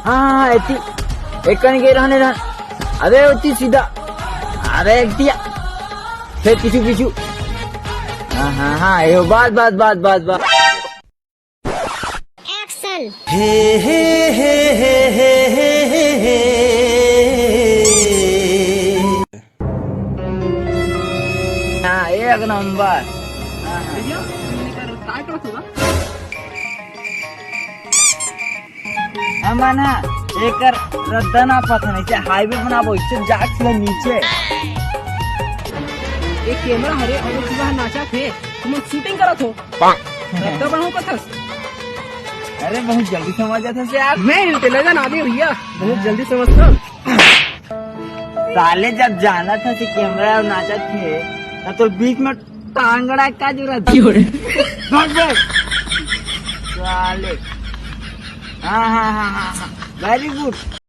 हाँ ऐसी एक कन के रहने अरे होती सीधा अरे एक दिया फिर पीछू पीछू हाँ हाँ हाँ ये बात बात बात बात बात एक्शन। हे हे हे हे हे हे हे हाँ एक नंबर ना एक रद्दना पता नहीं हाईवे बनाबो इससे जाट से नीचे एक कैमरा हरे और सुबह नाचा थे तुम शूटिंग करत हो तो बनाओ कथस। अरे बहुत जल्दी समझ जाता से आप मैं इंटेलिजेंट आदमी भैया बहुत जल्दी समझता। साले जब जाना था कि कैमरा और नाचा थे ना तो बीच में टांगड़ा का जरूरत थी साले हाँ हाँ हाँ हाँ वेरी गुड।